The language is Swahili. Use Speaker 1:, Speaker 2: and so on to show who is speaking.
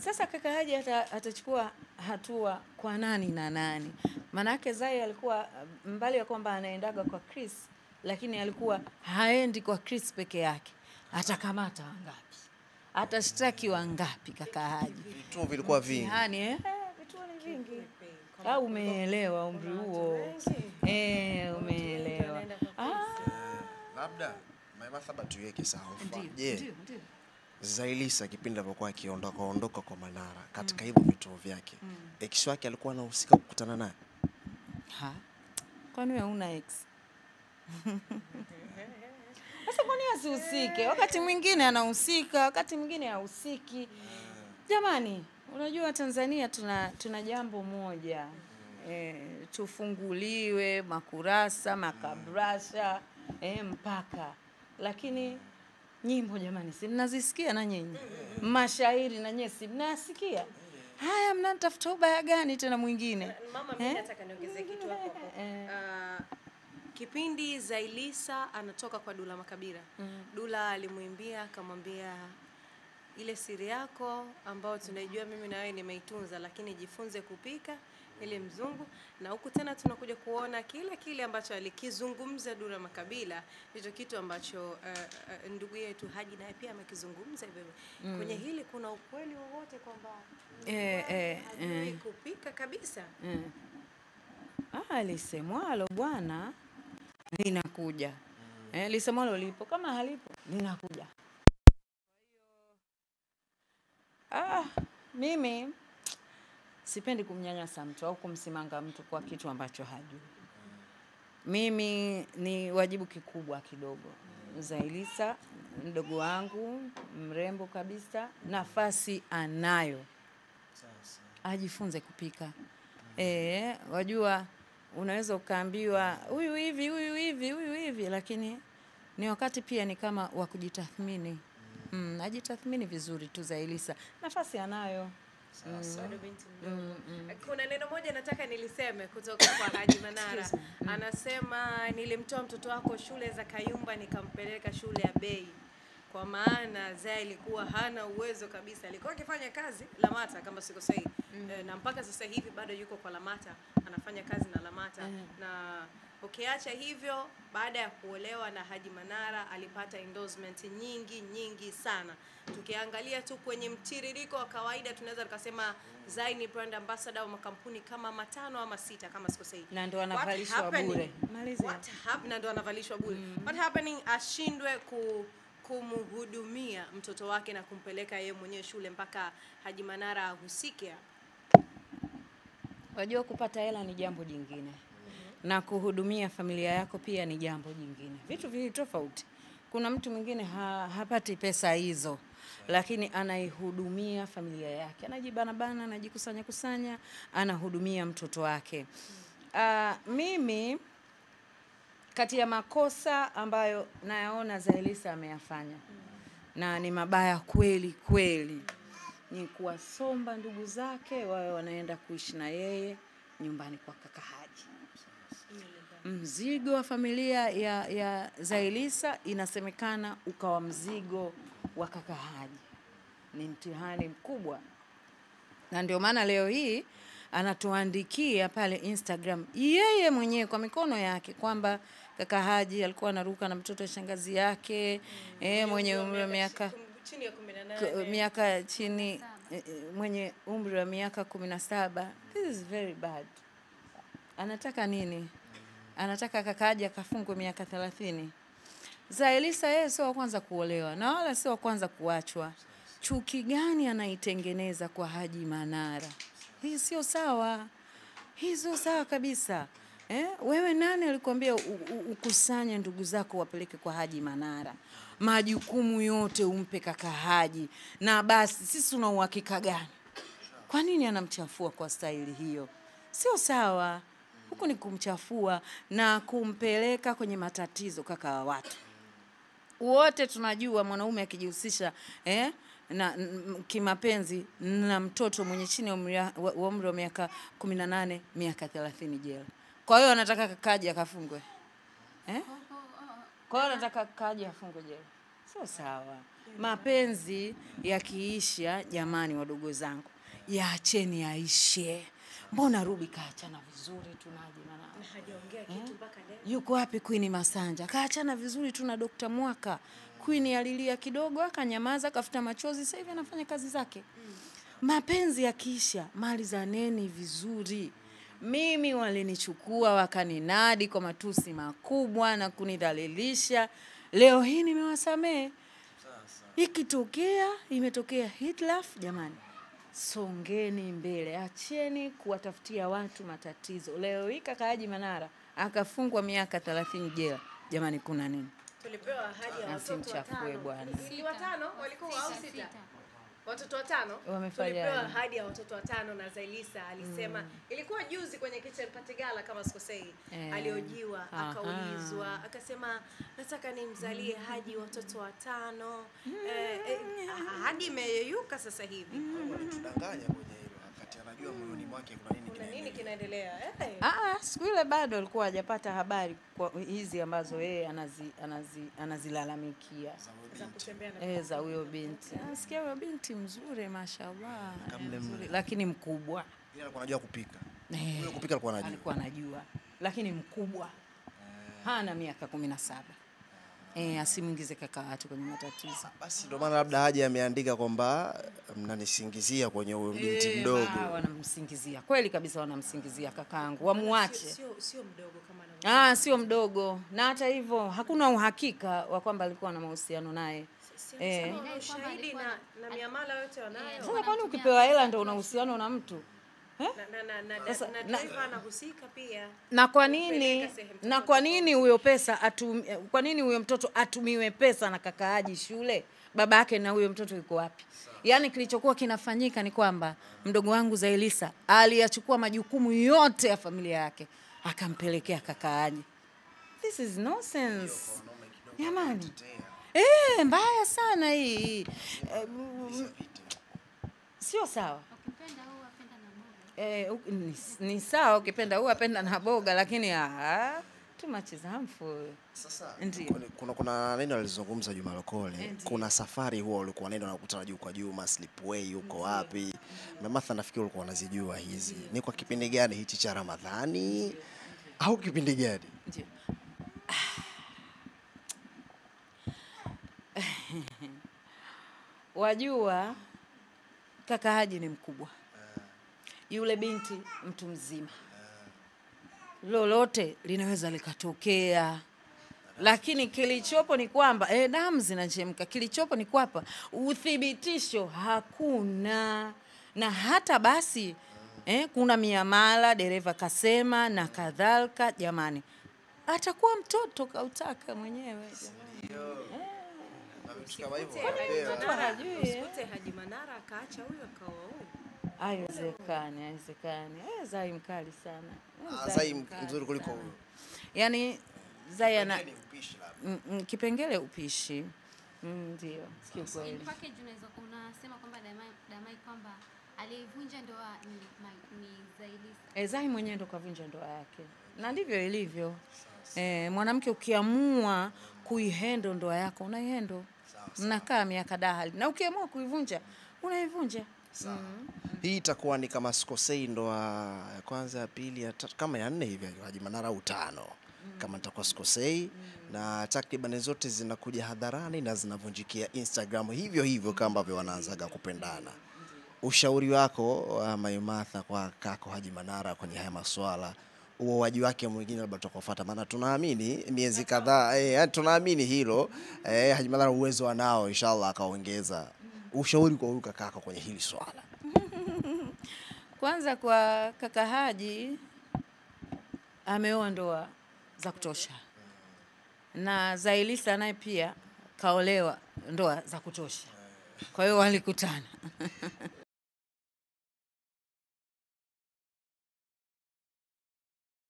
Speaker 1: Sasa kaka Haji atachukua hatua kwa nani na nani? Manake Zai alikuwa mbali ya kwamba anaendaga kwa Chris, lakini alikuwa haendi kwa Chris peke yake. Atakamata wangapi? Atashtaki wangapi kaka Haji?
Speaker 2: Vituo vilikuwa vingi.
Speaker 1: Yaani vituo ni vingi. Au umeelewa umri huo? Umeelewa.
Speaker 2: Labda Saba tuweke sawa. Je, Zailisa kipindi alipokuwa akiondoka kwa Manara katika hivyo vituo vyake, ex wake alikuwa anahusika kukutana naye?
Speaker 1: Kwani wewe una ex? Sasa kwani asihusike? Wakati mwingine anahusika, wakati mwingine hahusiki. Jamani, unajua Tanzania tuna jambo moja. Tufunguliwe makurasa, makabrasha, mpaka. Lakini nyimbo jamani, si mnazisikia na nyinyi? Mashairi na nyinyi si mnasikia? Haya, mnatafuta ubaya gani tena mwingine?
Speaker 3: Mama, mimi nataka niongezee kitu hapo. Kipindi Zailisa anatoka kwa Dula Makabila. Dula alimuimbia akamwambia, ile siri yako ambao tunaijua mimi na wewe nimeitunza, lakini jifunze kupika ile mzungu. Na huku tena tunakuja kuona kile ambacho alikizungumza Dula Makabila, hicho kitu ambacho ndugu yetu Haji naye pia amekizungumza hivyo. Kwenye hili kuna ukweli wowote kwamba kupika kabisa?
Speaker 1: Lisemwalo bwana linakuja. Lisemwalo lipo, kama halipo linakuja. Mimi sipendi kumnyanyasa mtu au kumsimanga mtu kwa kitu ambacho hajui. Mimi ni wajibu kikubwa kidogo. Zailisa mdogo wangu, mrembo kabisa, nafasi anayo. Ajifunze kupika. Wajua unaweza ukaambiwa huyu hivi, lakini ni wakati pia ni kama wa kujitathmini. Ajitathmini vizuri tu Zailisa. Nafasi anayo.
Speaker 3: Kuna neno moja nataka niliseme kutoka kwa Haji Manara. Anasema, nilimtoa mtoto wako shule za Kayumba nikampeleka shule ya Bei. Kwa maana Zai alikuwa hana uwezo kabisa. Alikuwa akifanya kazi Lamata kama siko sahihi. Na mpaka sasa hivi bado yuko kwa Lamata, anafanya kazi na Lamata. Na ukiacha hivyo, baada ya kuolewa na Haji Manara alipata endorsement nyingi sana. Tukiangalia tu kwenye mtiririko wa kawaida tunaweza tukasema Zai ni brand ambassador wa makampuni kama 5 ama 6 kama siko sahihi.
Speaker 1: Na ndio anavalishwa bure.
Speaker 3: Na ndio anavalishwa bure. What happening ashindwe kumhudumia mtoto wake na kumpeleka yeye mwenyewe shule mpaka Haji Manara ahusike?
Speaker 1: Wajua kupata hela ni jambo jingine. Na kuhudumia familia yako pia ni jambo jingine. Vitu viwili tofauti. Kuna mtu mwingine hapati pesa hizo, lakini anaihudumia familia yake. Anajibana, anajikusanya, anahudumia mtoto wake. Mimi kati ya makosa ambayo nayaona Zailisa ameyafanya, na ni mabaya kweli, ni kuwasomba ndugu zake wawe wanaenda kuishi na yeye nyumbani kwa kaka Haji. Mzigo wa familia ya Zailisa inasemekana ukawa mzigo wa kaka Haji. Ni mtihani mkubwa. Na ndio maana leo hii anatuandikia pale Instagram yeye mwenyewe kwa mikono yake kwamba kaka Haji alikuwa anaruka na mtoto wa shangazi yake, mwenye umri wa miaka
Speaker 3: chini ya 18,
Speaker 1: mwenye umri wa miaka 17. This is very bad. Anataka nini? Anataka kaka Haji akafungwe miaka 30. Zailisa yeye sio wa kwanza kuolewa na wala sio wa kwanza kuachwa. Chuki gani anaitengeneza kwa Haji Manara? Hii sio sawa. Hii sio sawa kabisa. Wewe nani alikwambia ukusanye ndugu zako wapeleke kwa Haji Manara? Majukumu yote umpe kaka Haji. Na basi sisi tuna uhakika gani? Kwa nini anamchafua kwa staili hiyo? Sio sawa. Huku ni kumchafua na kumpeleka kwenye matatizo kaka wa watu. Wote tunajua mwanaume akijihusisha na kimapenzi na mtoto mwenye chini ya umri wa miaka 18, miaka 30 jela. Kwa hiyo anataka kaka Haji akafungwe. Kwa hiyo anataka kaka Haji afungwe jela. Sio sawa. Mapenzi yakiisha, jamani wadogo zangu, yaacheni yaishe. Mbona Ruby kaachana vizuri tu na Haji Manara?
Speaker 3: Na hajaongea kitu mpaka leo.
Speaker 1: Yuko wapi Queen Masanja? Kaachana vizuri tu na Dr. Mwaka. Queen alilia kidogo akanyamaza, akafuta machozi, sasa hivi anafanya kazi zake. Mapenzi yakiisha, malizaneni vizuri. Mimi walinichukua wakaninadi kwa matusi makubwa na kunidhalilisha. Leo hii nimewasamehe. Ikitokea, imetokea hitlaf, jamani, songeni mbele. Acheni kuwatafutia watu matatizo. Leo hii kaka Haji Manara akafungwa miaka 30 jela. Jamani, kuna nini?
Speaker 3: Tulipewa ahadi ya watoto
Speaker 1: Asimchafue
Speaker 3: 5.
Speaker 1: bwana.
Speaker 3: Ni 5 walikuwa au 6? Watoto 5.
Speaker 1: Wamefanyaje?
Speaker 3: Tulipewa ahadi ya watoto 5 na Zailisa alisema ilikuwa juzi kwenye Kitchen Party Gala kama sikosei. Aliojiwa, akaulizwa, akasema nataka nimzalie Haji watoto 5. Ahadi imeyeyuka sasa hivi.
Speaker 2: Tudanganya kwenye hilo wakati anajua moyoni mwake kuna nini
Speaker 3: kinaendelea.
Speaker 1: Siku ile bado alikuwa hajapata habari kwa hizi ambazo yeye anazilalamikia.
Speaker 3: Za kutembea na
Speaker 1: Za huyo binti. Nasikia huyo binti mzuri mashallah. Mzuri, lakini mkubwa.
Speaker 2: Yeye alikuwa anajua kupika. Huyo kupika alikuwa anajua.
Speaker 1: Alikuwa anajua. Lakini mkubwa. Hana miaka 17. Asimuingize kaka watu kwenye matatizo.
Speaker 2: Basi ndio maana labda Haji ameandika kwamba mnanisingizia kwenye huyo binti mdogo.
Speaker 1: Wanamsingizia. Kweli kabisa wanamsingizia kakaangu. Wamuache.
Speaker 3: Sio mdogo kama
Speaker 1: sio mdogo. Na hata hivyo hakuna uhakika wa kwamba alikuwa na mahusiano naye.
Speaker 3: Ushahidi na miamala yote wanayo.
Speaker 1: Sasa kwani ukipewa hela ndio una uhusiano na mtu?
Speaker 3: Na driver anahusika pia.
Speaker 1: Na kwa nini huyo kwa nini huyo mtoto atumiwe pesa na kaka Haji shule? Baba yake na huyo mtoto yuko wapi? Yaani kilichokuwa kinafanyika ni kwamba mdogo wangu Zailisa aliyachukua majukumu yote ya familia yake akampelekea kaka Haji. This is nonsense. Jamani. Mbaya sana hii. Sio sawa.
Speaker 4: Ukipenda huwa penda na boga.
Speaker 1: Ni sawa ukipenda huwa penda na boga, lakini too much is harmful.
Speaker 2: Sasa kuna neno alizungumza Juma Lokole. Kuna safari huwa ulikuwa nenda unakutana juu kwa juu, Slipway yuko wapi? Mamatha nafikiri ulikuwa unazijua hizi. Ni kwa kipindi gani hichi cha Ramadhani? Au kipindi gani?
Speaker 1: Ndio. Wajua kaka Haji ni mkubwa. Yule binti mtu mzima. Lolote linaweza likatokea. Lakini kilichopo ni kwamba damu zinachemka. Kilichopo ni kwamba uthibitisho hakuna. Na hata basi kuna miamala dereva kasema na kadhalika, jamani. Atakuwa mtoto kautaka mwenyewe jamani.
Speaker 2: Kama hivyo.
Speaker 3: Usikute Haji Manara akaacha huyo akaoa huyo.
Speaker 1: Haiwezekani. Zai mkali sana.
Speaker 2: Zai mzuri kuliko huyo.
Speaker 1: Yaani Zai ana kipengele upishi. Ndio, kiukweli.
Speaker 4: Package unasema kwamba Damai kwamba alivunja ndoa ni Zailisa.
Speaker 1: Zai mwenyewe ndo kavunja ndoa yake. Na ndivyo ilivyo. Mwanamke ukiamua kuihandle ndoa yako, unaihando. Mnakaa miaka dahali. Na ukiamua kuivunja, unaivunja.
Speaker 2: Hii itakuwa ni kama sikosei ndoa ya kwanza, ya pili, ya tatu, kama ya 4 hivi Haji Manara au 5. Kama nitakuwa sikosei, na takriban zote zinakuja hadharani na zinavunjikia Instagram hivyo kama ambavyo wanaanzaga kupendana. Ushauri wako Maimartha kwa kako Haji Manara kwenye haya masuala, uoaji wake mwingine labda tutakofuata, maana tunaamini miezi kadhaa tunaamini hilo Haji Manara uwezo wanao, inshallah akaongeza. Ushauri kwa huyu kaka kwenye hili swala?
Speaker 1: Kwanza kwa kaka Haji ameoa ndoa za kutosha. Na Zailisa naye pia kaolewa ndoa za kutosha. Kwa hiyo walikutana.